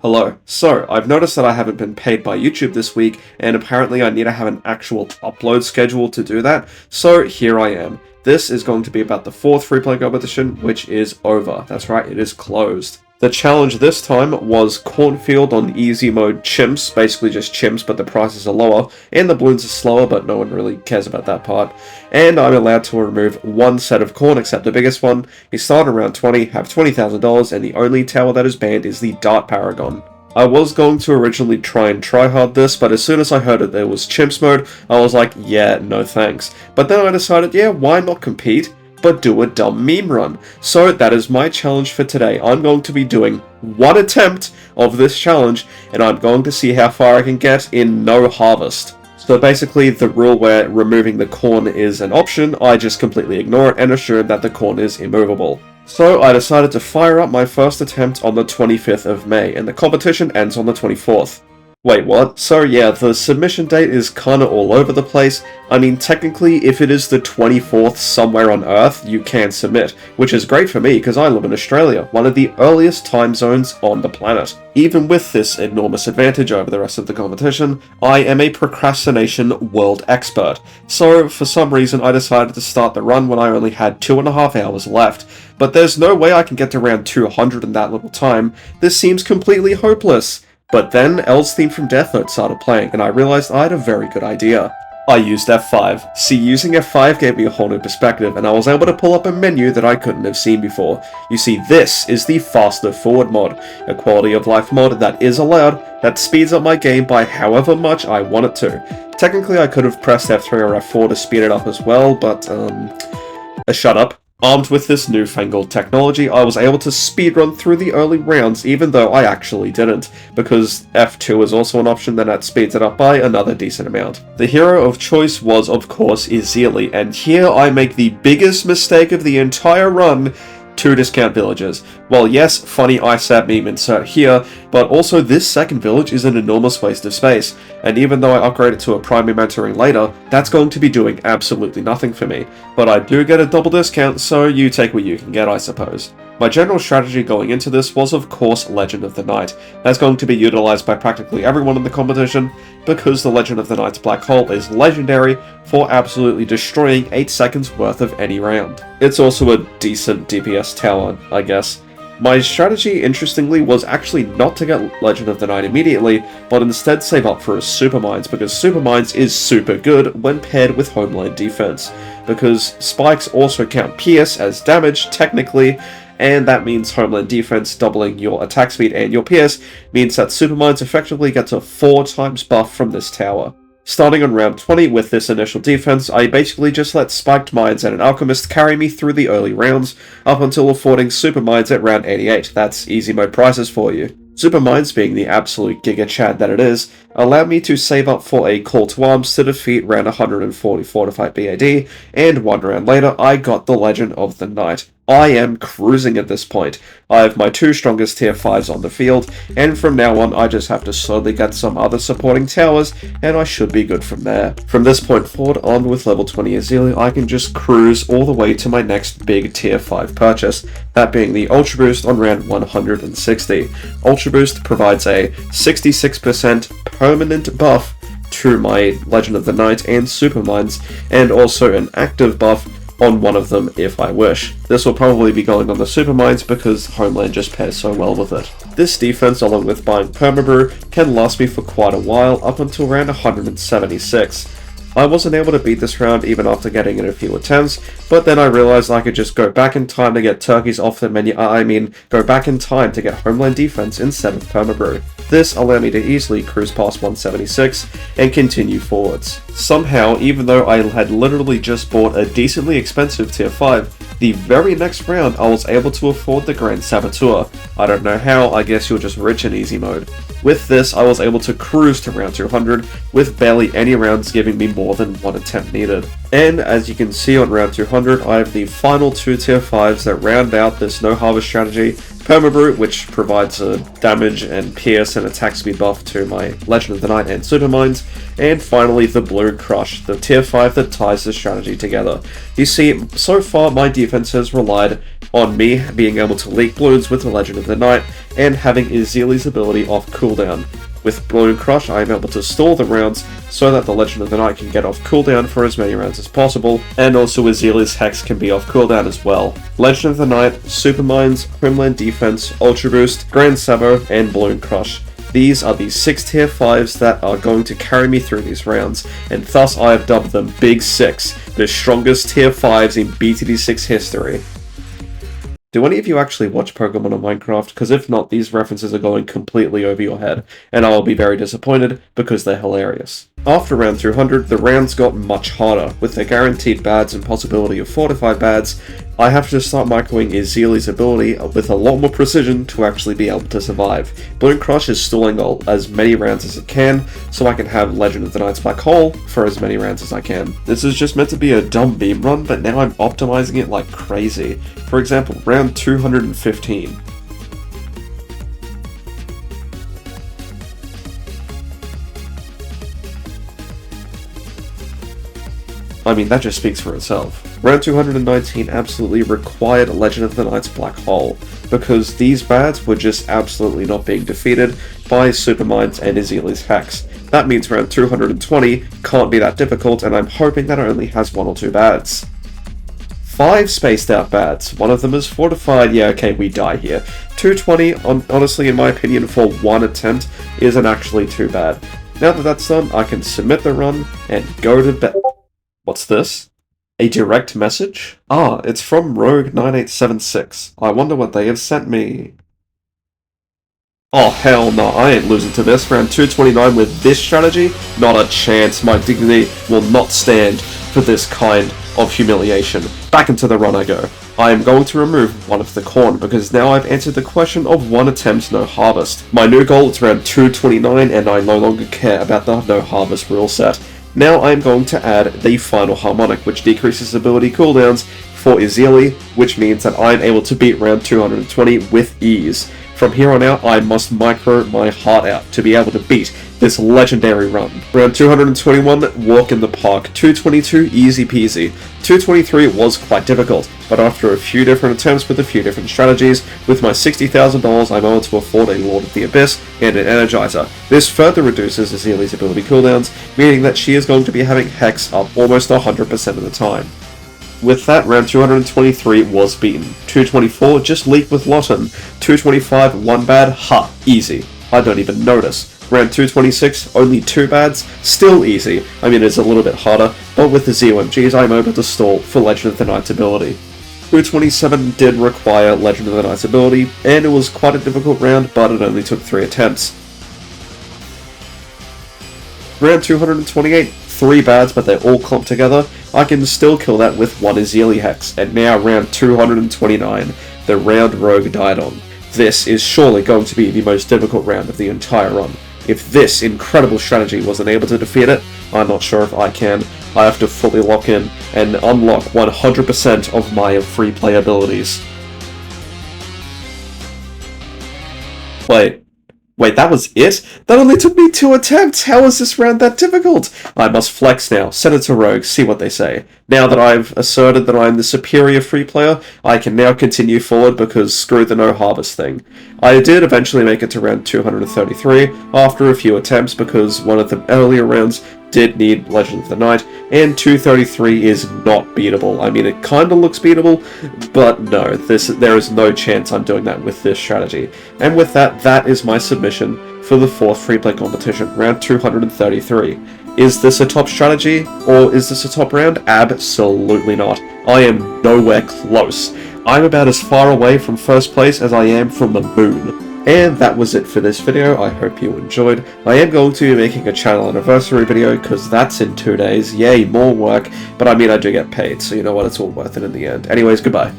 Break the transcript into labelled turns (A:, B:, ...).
A: Hello. So, I've noticed that I haven't been paid by YouTube this week, and apparently I need to have an actual upload schedule to do that, so here I am. This is going to be about the Fourth Freeplay Competition, which is over. That's right, it is closed. The challenge this time was Cornfield on easy mode chimps, basically just chimps, but the prices are lower, and the balloons are slower, but no one really cares about that part. And I'm allowed to remove one set of corn, except the biggest one. You start around 20, have $20,000, and the only tower that is banned is the Dart Paragon. I was going to originally try hard this, but as soon as I heard that there was chimps mode, I was like, yeah, no thanks. But then I decided, yeah, why not compete? But do a dumb meme run. So that is my challenge for today. I'm going to be doing one attempt of this challenge, and I'm going to see how far I can get in no harvest. So basically, the rule where removing the corn is an option, I just completely ignore it and assume that the corn is immovable. So I decided to fire up my first attempt on the 25th of May, and the competition ends on the 24th. Wait, what? So yeah, the submission date is kinda all over the place. I mean, technically, if it is the 24th somewhere on Earth, you can submit, which is great for me because I live in Australia, one of the earliest time zones on the planet. Even with this enormous advantage over the rest of the competition, I am a procrastination world expert. So, for some reason, I decided to start the run when I only had 2.5 hours left. But there's no way I can get to round 200 in that little time. This seems completely hopeless. But then Elle's theme from Death Note started playing, and I realized I had a very good idea. I used F5. See, using F5 gave me a whole new perspective, and I was able to pull up a menu that I couldn't have seen before. You see, this is the Faster Forward mod, a quality of life mod that is allowed, that speeds up my game by however much I want it to. Technically, I could have pressed F3 or F4 to speed it up as well, but, shut up. Armed with this newfangled technology, I was able to speedrun through the early rounds even though I actually didn't, because F2 is also an option that speeds it up by another decent amount. The hero of choice was, of course, Izili, and here I make the biggest mistake of the entire run: 2 discount villages. Well, yes, funny ISAP meme insert here, but also this second village is an enormous waste of space, and even though I upgrade it to a primary mentoring later, that's going to be doing absolutely nothing for me. But I do get a double discount, so you take what you can get, I suppose. My general strategy going into this was, of course, Legend of the Night. That's going to be utilized by practically everyone in the competition, because the Legend of the Night's Black Hole is legendary for absolutely destroying 8 seconds worth of any round. It's also a decent DPS tower, I guess. My strategy, interestingly, was actually not to get Legend of the Night immediately, but instead save up for a Super Mines, because Super Mines is super good when paired with Homeland Defense, because spikes also count Pierce as damage, technically, and that means Homeland Defense doubling your attack speed and your Pierce means that Super Mines effectively gets a 4 times buff from this tower. Starting on round 20 with this initial defense, I basically just let Spiked Mines and an Alchemist carry me through the early rounds, up until affording Super Mines at round 88. That's easy mode prices for you. Super Mines, being the absolute giga chad that it is, allowed me to save up for a Call to Arms to defeat round 144 to fight BAD, and 1 round later I got the Legend of the Night. I am cruising at this point. I have my 2 strongest tier 5s on the field, and from now on I just have to slowly get some other supporting towers, and I should be good from there. From this point forward, armed with level 20 Azili, I can just cruise all the way to my next big tier 5 purchase, that being the Ultra Boost on round 160. Ultra Boost provides a 66% permanent buff to my Legend of the Night and Super Mines, and also an active buff on one of them if I wish. This will probably be going on the Super Mines because Homeland just pairs so well with it. This defense, along with buying Permabrew, can last me for quite a while, up until round 176. I wasn't able to beat this round even after getting in a few attempts, but then I realized I could just go back in time to get turkeys off the menu, go back in time to get Homeland Defense instead of Permabrew. This allowed me to easily cruise past 176 and continue forwards. Somehow, even though I had literally just bought a decently expensive tier 5, the very next round I was able to afford the Grand Saboteur. I don't know how, I guess you're just rich in easy mode. With this, I was able to cruise to round 200, with barely any rounds giving me more than 1 attempt needed. And as you can see on round 200, I have the final 2 tier 5s that round out this no harvest strategy, Permabrute, which provides a damage and pierce and attack speed buff to my Legend of the Night and Super Mines, and finally the Balloon Crush, the tier 5 that ties the strategy together. You see, so far my defense has relied on me being able to leak balloons with the Legend of the Night and having Ezeli's ability off cooldown. With Balloon Crush, I am able to stall the rounds so that the Legend of the Night can get off cooldown for as many rounds as possible, and also Ezeli's Hex can be off cooldown as well. Legend of the Night, Super Mines, Homeland Defense, Ultra Boost, Grand Sabo, and Balloon Crush. These are the 6 tier 5s that are going to carry me through these rounds, and thus I have dubbed them Big 6, the strongest tier 5s in BTD6 history. Do any of you actually watch Pokemon on Minecraft? Because if not, these references are going completely over your head, and I will be very disappointed because they're hilarious. After round 200, the rounds got much harder. With the guaranteed bads and possibility of fortified bads, I have to start microing Ezeli's ability with a lot more precision to actually be able to survive. Balloon Crush is stalling as many rounds as it can, so I can have Legend of the Night's Black Hole for as many rounds as I can. This is just meant to be a dumb beam run, but now I'm optimizing it like crazy. For example, round 215. I mean, that just speaks for itself. Round 219 absolutely required Legend of the Night's Black Hole, because these bads were just absolutely not being defeated by Super Mines and Ezeli's Hex. That means round 220 can't be that difficult, and I'm hoping that it only has 1 or 2 bads. 5 spaced out bads. One of them is fortified. Yeah, okay, we die here. 220, honestly, in my opinion, for 1 attempt, isn't actually too bad. Now that that's done, I can submit the run and go to bed. What's this? A direct message? Ah, it's from Rogue9876. I wonder what they have sent me. Oh hell no, I ain't losing to this. Round 229 with this strategy? Not a chance. My dignity will not stand for this kind of humiliation. Back into the run I go. I am going to remove one of the corn, because now I've answered the question of 1 attempt no harvest. My new goal is around 229, and I no longer care about the no harvest rule set. Now I am going to add the final harmonic, which decreases ability cooldowns for Ezeli, which means that I am able to beat round 220 with ease. From here on out, I must micro my heart out to be able to beat this legendary run. Round 221, walk in the park. 222, easy peasy. 223 was quite difficult, but after a few different attempts with a few different strategies, with my $60,000 I'm able to afford a Lord of the Abyss and an Energizer. This further reduces Ezeli's ability cooldowns, meaning that she is going to be having Hex up almost 100% of the time. With that, round 223 was beaten. 224, just leak with Lotton. 225, 1 bad, ha, easy. I don't even notice. Round 226, only 2 bads, still easy. I mean, it's a little bit harder, but with the ZOMGs I'm able to stall for Legend of the Night's ability. 227 did require Legend of the Night's ability, and it was quite a difficult round, but it only took 3 attempts. Round 228, 3 bads, but they're all clumped together. I can still kill that with 1 Ezeli Hex, and now round 229, the round Rogue died on. This is surely going to be the most difficult round of the entire run. If this incredible strategy wasn't able to defeat it, I'm not sure if I can. I have to fully lock in and unlock 100% of my free play abilities. Wait, that was it? That only took me 2 attempts! How is this round that difficult? I must flex now, send it to Rogue, see what they say. Now that I've asserted that I'm the superior free player, I can now continue forward because screw the no harvest thing. I did eventually make it to round 233 after a few attempts because one of the earlier rounds did need Legend of the Night, and 233 is not beatable. I mean, it kinda looks beatable, but no, there is no chance I'm doing that with this strategy. And with that, that is my submission for the 4th Freeplay Competition, round 233. Is this a top strategy, or is this a top round? Absolutely not. I am nowhere close. I'm about as far away from first place as I am from the moon. And that was it for this video. I hope you enjoyed. I am going to be making a channel anniversary video because that's in 2 days. Yay, more work. But I mean, I do get paid, so you know what, it's all worth it in the end. Anyways, goodbye.